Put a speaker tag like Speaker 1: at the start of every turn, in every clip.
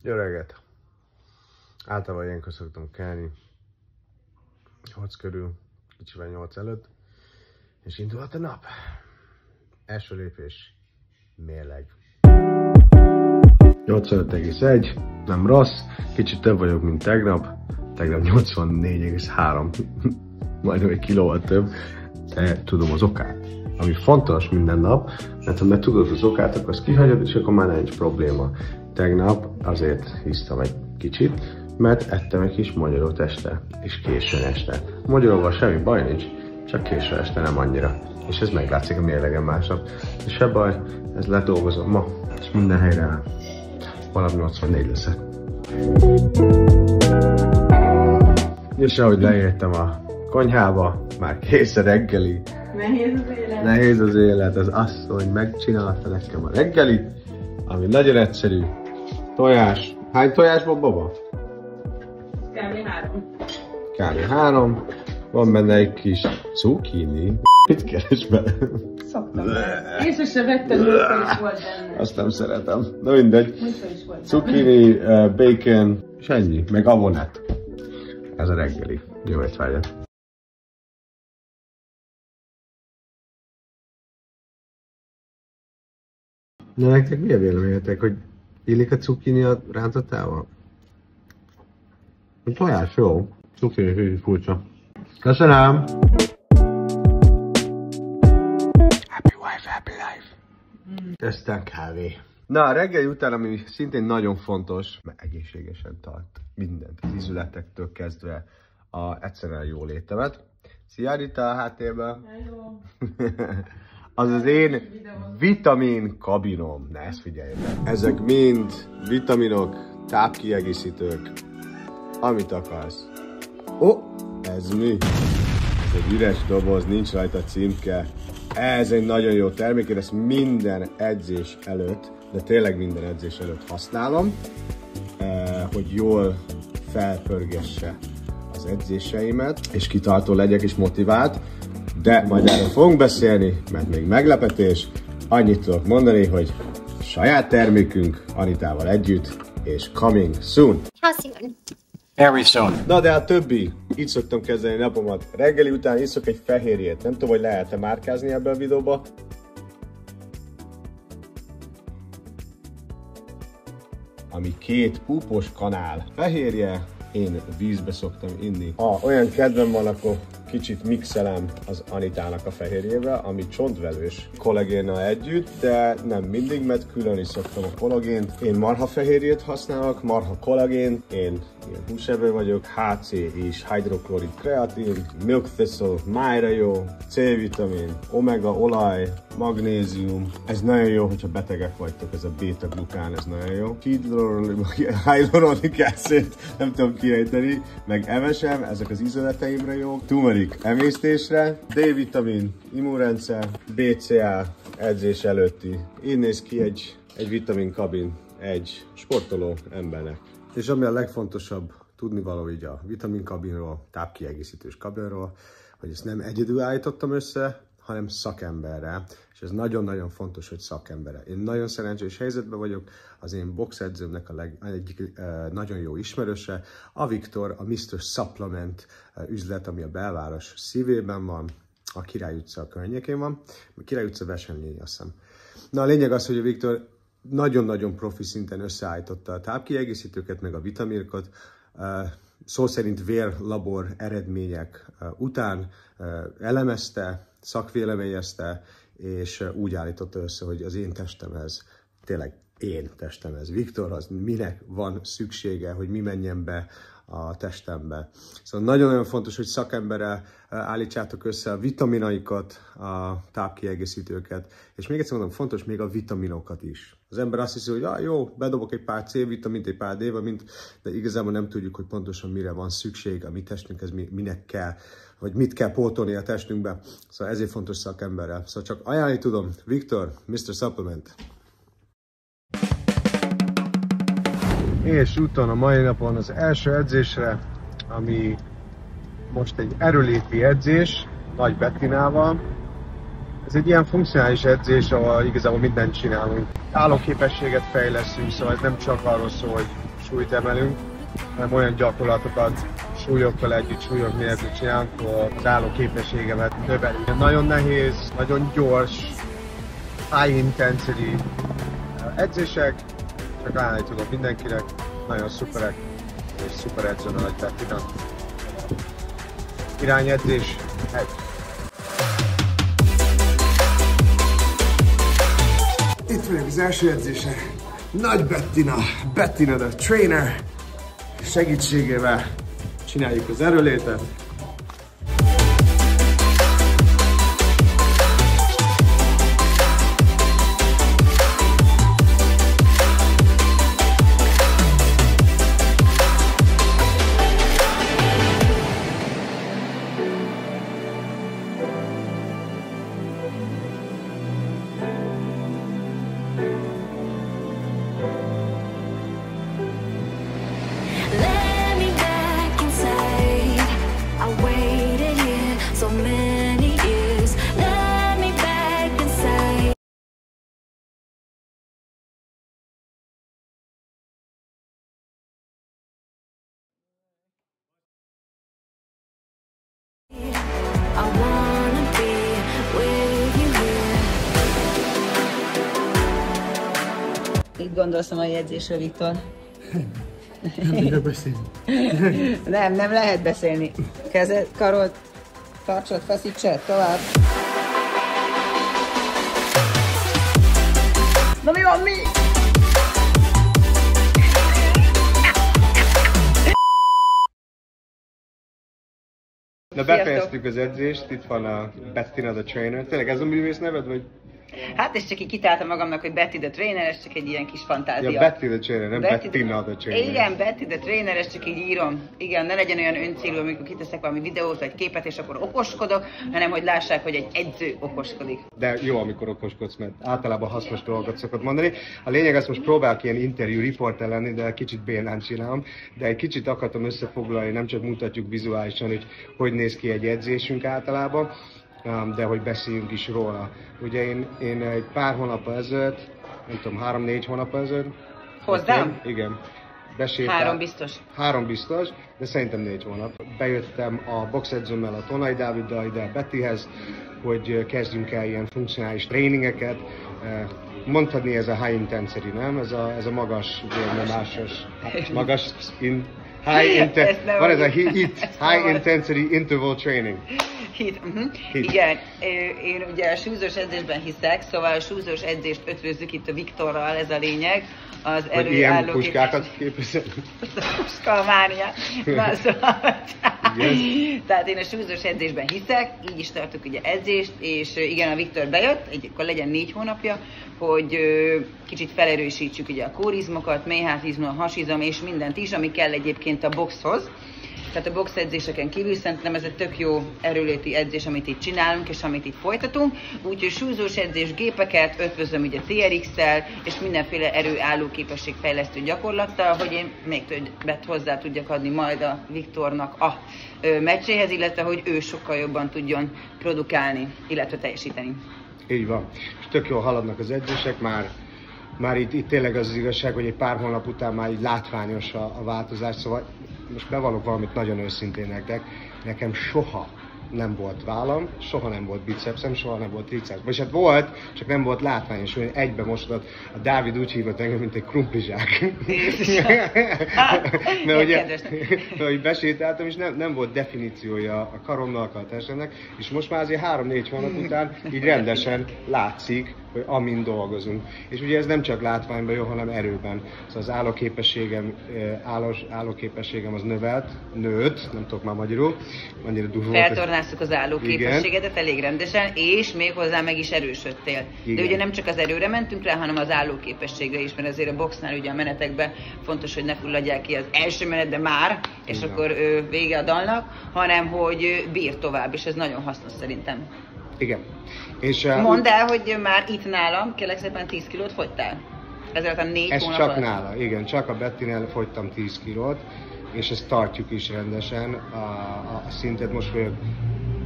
Speaker 1: Jó reggelt! Általában ilyenkor szoktam kelni 8 körül, kicsivel 8 előtt, és indulhat a nap. Első lépés, mérleg. 85,1, nem rossz, kicsit több vagyok, mint tegnap 84,3, majdnem egy kilóval több, de tudom az okát. Ami fontos minden nap, mert ha tudod az okát, akkor azt kihagyod, és akkor már nincs probléma. Tegnap azért hisztam egy kicsit, mert ettem egy kis magyarót este, és későn este. Magyaróval semmi baj nincs, csak késő este nem annyira. És ez meglátszik a mérlegen másnap. És se baj, ez ledolgozom ma, és minden helyre áll. Valami 84 leszek. És ahogy leértem a konyhába, már kész a reggeli.
Speaker 2: Nehéz az élet.
Speaker 1: Nehéz az élet, az asszony megcsinálta nekem a reggelit, ami nagyon egyszerű. Tojás. Hány tojás van, baba?
Speaker 2: Kb. 3.
Speaker 1: Kb. 3. Van benne egy kis cukkini. Mit keres bele?
Speaker 2: Szoktam. Észre se vettem, hogy is volt benne.
Speaker 1: Azt nem szeretem. Na mindegy.
Speaker 2: Is volt.
Speaker 1: Cukkini, bacon, és ennyi. Meg avonát. Ez a reggeli. Jó étvágyat. Na nektek mi a véleményetek, hogy illik a cukkini a rántottával? A tojás jó. Cukkini furcsa. Köszönöm! Happy wife, happy life. Aztán kávé. Na, a reggeli után, ami szintén nagyon fontos, mert egészségesen tart mindent, az ízületektől kezdve egyszerűen jó létemet. Szia Rita a háttérben!
Speaker 2: Hello.
Speaker 1: Az az én vitamin kabinom. Ne, ezt figyelj be. Ezek mind vitaminok, tápkiegészítők, amit akarsz. Ez mi? Ez egy üres doboz, nincs rajta címke. Ez egy nagyon jó termék, én ezt minden edzés előtt, de tényleg minden edzés előtt használom, hogy jól felpörgesse az edzéseimet, és kitartó legyek és motivált. De majd erről fogunk beszélni, mert még meglepetés. Annyit tudok mondani, hogy saját termékünk Anitával együtt, és coming soon.
Speaker 3: How soon?
Speaker 4: Very soon.
Speaker 1: Na de a többi, így szoktam kezdeni napomat. Reggeli után iszok egy fehérjét. Nem tudom, hogy lehet-e márkázni ebben a videóba. Ami 2 púpos kanál fehérje. Én vízbe szoktam inni. Ha olyan kedvem van, akkor kicsit mixelem az Anitának a fehérjével, ami csontvelős kollagénnal együtt, de nem mindig, mert külön is szoktam a kollagént. Én marha fehérjét használok, marha kollagén, én ilyen húsevő vagyok, HC és hidroklorid kreatin, milk thistle, májra jó, C-vitamin, omega olaj, magnézium. Ez nagyon jó, hogyha betegek vagytok, ez a beta-glukán, ez nagyon jó. Hyaluronic acid, nem tudom kiejteni, meg MSM, ezek az ízületeimre jók. Turmeric emésztésre, D-vitamin, immunrendszer, BCA edzés előtti. Így néz ki egy vitamin kabin egy sportoló embernek. És ami a legfontosabb tudnivaló így a vitamin kabinról, tápkiegészítős kabinról, hogy ezt nem egyedül állítottam össze, hanem szakemberrel, és ez nagyon-nagyon fontos, hogy szakemberrel. Én nagyon szerencsés helyzetben vagyok, az én boxedzőmnek egyik nagyon jó ismerőse, a Viktor, a Mr. Supplement üzlet, ami a belváros szívében van, a Király utca környékén van, a Király utca versenylény, azt hiszem. Na a lényeg az, hogy a Viktor nagyon-nagyon profi szinten összeállította a tápkiegészítőket, meg a vitaminokat, szó szerint vérlabor eredmények után elemezte, szakvéleményezte, és úgy állította össze, hogy az én testemhez, tényleg én testemhez, Viktorhoz minek van szüksége, hogy mi menjen be a testembe. Szóval nagyon-nagyon fontos, hogy szakemberrel állítsátok össze a vitaminaikat, a tápkiegészítőket, és még egyszer mondom, fontos még a vitaminokat is. Az ember azt hiszi, hogy jó, bedobok egy pár C-vitamint, egy pár D-vitamint, de igazából nem tudjuk, hogy pontosan mire van szükség, a mi testünkhez minek kell, vagy mit kell pótolni a testünkbe. Szóval ezért fontos szakemberrel. Szóval csak ajánlani tudom, Viktor, Mr. Supplement. És úton a mai napon az első edzésre, ami most egy erőléti edzés, Nagy Bettinával. Ez egy ilyen funkcionális edzés, ahol igazából mindent csinálunk. Állóképességet fejlesztünk, szóval ez nem csak arról szól, hogy súlyt emelünk, hanem olyan gyakorlatokat súlyokkal együtt, súlyok nélkül csinálunk, ahol az állóképességemet növelünk. Nagyon nehéz, nagyon gyors, high intensity edzések, csak állni tudom mindenkinek, nagyon szuperek, és szuper edző a Nagy Bettinak. Irányedzés 1. Itt vagyok az első edzése. Nagy Bettina the trainer segítségével csináljuk az erőlétet.
Speaker 3: Mit gondolsz a mai edzésről, Viktor?
Speaker 1: Nem tudok beszélni.
Speaker 3: Nem lehet beszélni. Kezed, karod, tartsad, feszítsed, tovább. Na mi van, mi?
Speaker 1: Na befejeztük az edzést, itt van a Bettina the trainer. Tényleg ez a művész neved, vagy?
Speaker 3: Hát és csak így kitáltam magamnak, hogy Betty the trainer, ez csak egy ilyen kis fantázia.
Speaker 1: Ja, Betty the trainer, nem Bettina the trainer.
Speaker 3: Igen, Betty the trainer, ezt csak így írom. Igen, ne legyen olyan öncélú, amikor kiteszek valami videót vagy képet, és akkor okoskodok, hanem hogy lássák, hogy egy edző okoskodik.
Speaker 1: De jó, amikor okoskodsz, mert általában hasznos dolgokat szokott mondani. A lényeg az, most próbálok ilyen interjú riporter lenni, de kicsit bénán csinálom. De egy kicsit akartam összefoglalni, nem csak mutatjuk vizuálisan, hogy néz ki egy edzésünk általában, de hogy beszéljünk is róla. Ugye én egy pár hónap ezelőtt, nem tudom, 3-4 hónap ezelőtt.
Speaker 3: Hozzám?
Speaker 1: Igen.
Speaker 3: 3 biztos.
Speaker 1: 3 biztos, de szerintem 4 hónap. Bejöttem a boxedzőmmel, a Tonai Dáviddal ide Bettyhez, hogy kezdjünk el ilyen funkcionális tréningeket. Mondhatni ez a high intensity, nem? Ez a magas, magas high intensity interval training.
Speaker 3: Hit. Igen, én ugye a súlyzós edzésben hiszek, szóval a súlyzós edzést ötvözzük itt a Viktorral, ez a lényeg. Az
Speaker 1: hogy ilyen puskákat képzel?
Speaker 3: Puska mánia. Na, szóval, tehát én a súlyzós edzésben hiszek, így is tartok ugye edzést, és igen, a Viktor bejött, akkor legyen 4 hónapja, hogy kicsit felerősítsük ugye a kórizmokat, méházizom, hasizom és mindent is, ami kell egyébként a boxhoz. Tehát a box edzéseken kívül szerintem ez egy tök jó erőléti edzés, amit itt csinálunk és amit itt folytatunk. Úgyhogy súlyzós edzés gépeket ötvözöm ugye TRX-tel és mindenféle erő-állóképességfejlesztő gyakorlattal, hogy én még többet hozzá tudjak adni majd a Viktornak a meccséhez, illetve hogy ő sokkal jobban tudjon produkálni, illetve teljesíteni.
Speaker 1: Így van. És tök jól haladnak az edzések, már itt tényleg az igazság, hogy egy pár hónap után már így látványos a változás, szóval most bevallok valamit nagyon őszintén nektek, nekem soha nem volt vállam, soha nem volt bicepszem, soha nem volt triceps. Vagy hát volt, csak nem volt látványos, hogy egybe mosodott. A Dávid úgy hívott engem, mint egy krumplizsák. Mert ugye besétáltam, és nem volt definíciója a karomnak, a testemnek, és most már azért 3-4 hónap után így rendesen látszik, hogy amin dolgozunk. És ugye ez nem csak látványban jó, hanem erőben. Szóval az állóképességem az nőtt, nem tudok már magyarul, annyira durva.
Speaker 3: Feltornáztuk az állóképességedet elég rendesen, és még hozzá meg is erősödtél. Igen. De ugye nem csak az erőre mentünk rá, hanem az állóképességre is, mert azért a boxnál ugye a menetekben fontos, hogy ne fulladják ki az első menetbe már, és igen, akkor vége a dalnak, hanem hogy bír tovább, és ez nagyon hasznos szerintem.
Speaker 1: Igen. És,
Speaker 3: mondd el, hogy már itt nálam kérlek szépen 10 kilót fogytál? Ezért a 4
Speaker 1: ez
Speaker 3: hónap
Speaker 1: csak
Speaker 3: alatt.
Speaker 1: Nála, igen, csak a Bettinél fogytam 10 kilót, és ezt tartjuk is rendesen, a szintet most vagyok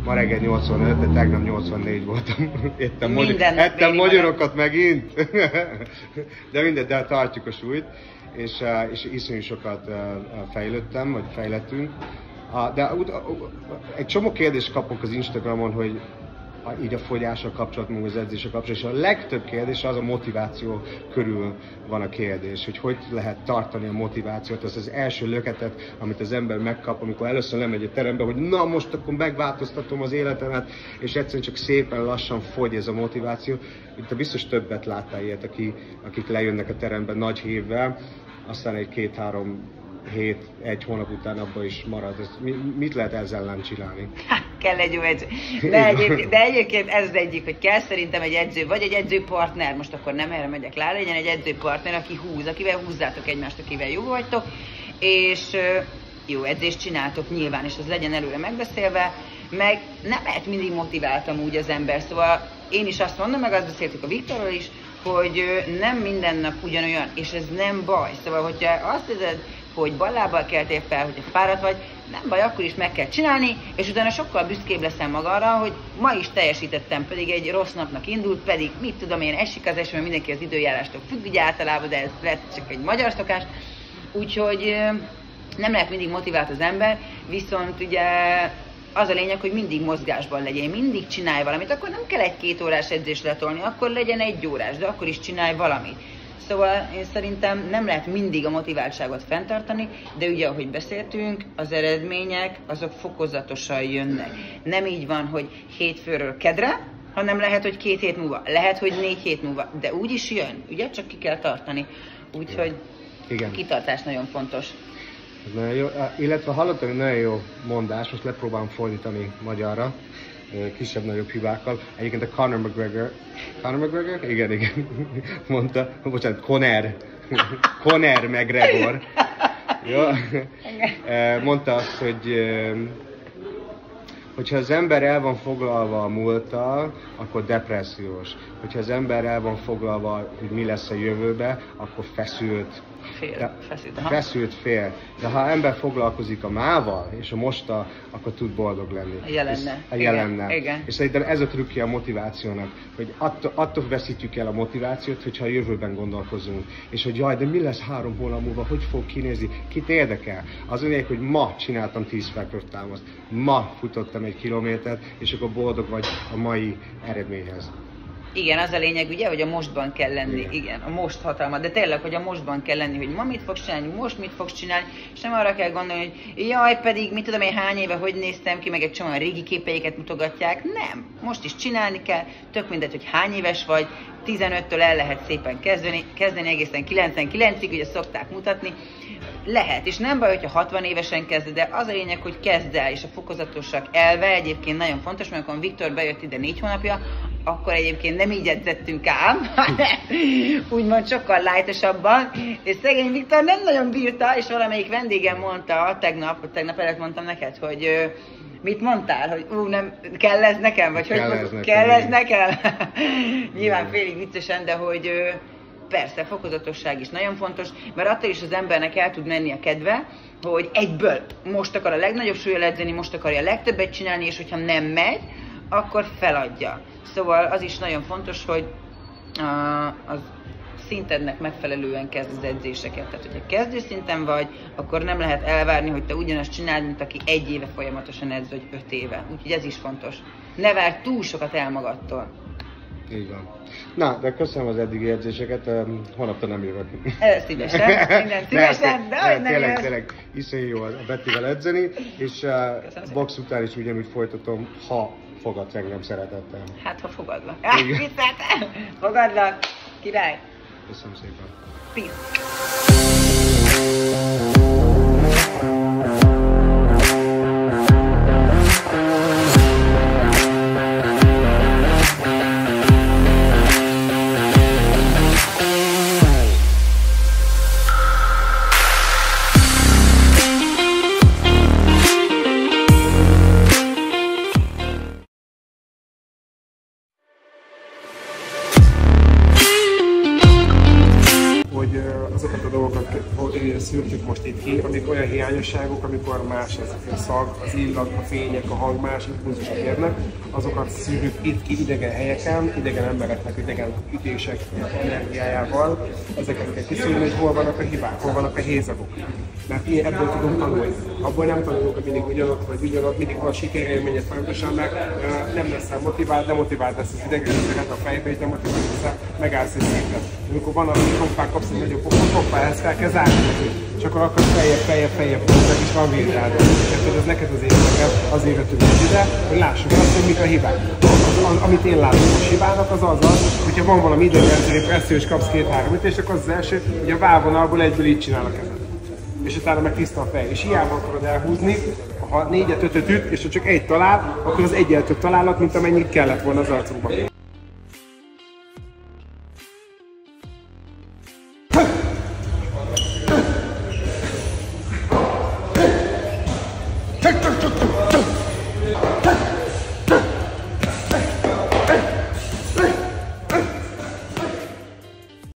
Speaker 1: ma reggel 85, de tegnap 84 voltam. Ettem magyarokat megint. De mindegy, de tartjuk a súlyt. És iszonyú sokat fejlődtem, vagy fejlettünk. De egy csomó kérdést kapok az Instagramon, hogy így a fogyással kapcsolatban, az edzéssel kapcsolatban, és a legtöbb kérdés az a motiváció körül van a kérdés, hogy lehet tartani a motivációt, az első löketet, amit az ember megkap, amikor először lemegy a terembe, hogy na most akkor megváltoztatom az életemet, és egyszerűen csak szépen lassan fogy ez a motiváció. Itt biztos többet láttál ilyet, akik lejönnek a terembe nagy hévvel, aztán egy 2-3 hét, egy hónap után abban is marad. Mit lehet ezzel ellen csinálni?
Speaker 3: Kell egy jó edző. De egyébként ez az egyik, hogy kell szerintem egy edző, vagy egy edzőpartner, most akkor nem erre megyek rá, legyen egy edzőpartner, aki húz, akivel húzzátok egymást, akivel jó vagytok, és jó edzést csináltok nyilván, és az legyen előre megbeszélve, meg nem lehet mindig motiváltam úgy az ember, szóval én is azt mondom, meg azt beszéltük a Viktorral is, hogy nem minden nap ugyanolyan, és ez nem baj. Szóval, hogyha azt érzed, hogy ballábbal keltél fel, hogyha fáradt vagy, nem baj, akkor is meg kell csinálni, és utána sokkal büszkébb leszel magamra, hogy ma is teljesítettem, pedig egy rossz napnak indult, pedig mit tudom én, esik az eső, mert mindenki az időjárástól függ, ugye általában, de ez lehet csak egy magyar szokás, úgyhogy nem lehet mindig motivált az ember, viszont ugye az a lényeg, hogy mindig mozgásban legyen, mindig csinálj valamit, akkor nem kell 1-2 órás edzést letolni, akkor legyen 1 órás, de akkor is csinálj valamit. Szóval én szerintem nem lehet mindig a motiváltságot fenntartani, de ugye ahogy beszéltünk, az eredmények azok fokozatosan jönnek. Nem így van, hogy hétfőről kedre, hanem lehet, hogy 2 hét múlva, lehet, hogy 4 hét múlva, de úgy is jön, ugye? Csak ki kell tartani. Úgyhogy a kitartás nagyon fontos.
Speaker 1: Nagyon jó. Illetve hallottam egy nagyon jó mondás, most lepróbálom fordítani magyarra, kisebb-nagyobb hibákkal. Egyébként a Conor McGregor? Igen, mondta, bocsánat, Conor McGregor. Jó? Mondta azt, hogyha az ember el van foglalva a múlttal, akkor depressziós. Hogyha az ember el van foglalva, hogy mi lesz a jövőbe, akkor feszült fél. De ha ember foglalkozik a mával és a mosttal, akkor tud boldog lenni.
Speaker 3: A jelenne.
Speaker 1: Igen. És szerintem ez a trükkje a motivációnak, hogy attól veszítjük el a motivációt, hogyha a jövőben gondolkozunk. És hogy jaj, de mi lesz 3 hónap múlva, hogy fog kinézni, kit érdekel? Az lényeg, hogy ma csináltam 10 fekvőtámaszt, ma futottam 1 kilométert, és akkor boldog vagy a mai eredményhez.
Speaker 3: Igen, az a lényeg ugye, hogy a mostban kell lenni. Igen, a most hatalma, de tényleg, hogy a mostban kell lenni, hogy ma mit fogsz csinálni, most mit fogsz csinálni, és nem arra kell gondolni, hogy jaj, pedig mit tudom én hány éve, hogy néztem ki, meg egy csomó régi képeiket mutogatják. Nem, most is csinálni kell, tök mindegy, hogy hány éves vagy, 15-től el lehet szépen kezdeni egészen 99-ig, ugye szokták mutatni. Lehet, és nem baj, hogyha 60 évesen kezded, de az a lényeg, hogy kezd el, és a fokozatosak elve egyébként nagyon fontos, mert amikor Viktor bejött ide 4 hónapja, akkor egyébként nem így edzettünk ám, úgymond sokkal light-osabban, és szegény Viktor nem nagyon bírta, és valamelyik vendégem mondta, tegnap előtt mondtam neked, hogy mit mondtál, hogy nem, kell ez nekem, vagy kell ez nekem? Nyilván félig viccesen, de hogy persze, fokozatosság is nagyon fontos, mert attól is az embernek el tud menni a kedve, hogy egyből most akar a legnagyobb súllyal edzeni, most akarja a legtöbbet csinálni, és hogyha nem megy, akkor feladja. Szóval az is nagyon fontos, hogy az szintednek megfelelően kezd az edzéseket. Tehát, hogyha kezdő szinten vagy, akkor nem lehet elvárni, hogy te ugyanazt csináld, mint aki 1 éve folyamatosan edz, vagy 5 éve. Úgyhogy ez is fontos. Ne várj túl sokat el magadtól.
Speaker 1: Így van. Na, de köszönöm az eddigi edzéseket, holnaptól nem jövök.
Speaker 3: Szívesen, minden szívesen, de
Speaker 1: tényleg iszonyú jó a Bettivel edzeni, és box után is ugyanúgy folytatom, ha fogadsz engem szeretettel.
Speaker 3: Hát, ha fogadlak. Fogadlak, király!
Speaker 1: Köszönöm szépen.
Speaker 3: Peace.
Speaker 1: Hogy
Speaker 4: azokat a dolgokat szűrtük most itt ki, amik olyan hiányosságok, amikor más a szag, az illat, a fények, a hang, más impulzusok érnek, azokat szűrjük itt ki idegen helyeken, idegen embereknek, idegen ütések energiájával. Ezeket kell kiszűrni, hogy hol vannak a hibák, hol vannak a hézagok. Mert ebből tudunk tanulni. Abból nem tanulunk, hogy mindig ugyanott vagy ugyanott, mindig van sikerélményet folyamatosan, mert nem leszel motivált, demotivált lesz az idegrendszeret a fejbe, és demotivált leszel, megállsz egy szinten. Amikor van, amikor hoppá kapsz egy nagyobb pofon, hoppá, ezt fel kell zárni. És akkor akarsz feljebb, és van vétád. Érted, ez neked az érdeked, azért jöttünk ide, hogy lássuk azt, hogy mik a hibák. Amit én látom most hibának, az az, hogyha van valami idegrendszeri pressző, és kapsz 2-3 ütést, akkor az első, hogy a válvonalból egyből így csinál a kezed. És utána meg tiszta a fej. És hiába akarod elhúzni, ha 4-5-öt üt, és ha csak egy talál, akkor az egyel több találat, mint amennyit kellett volna az arcunkban.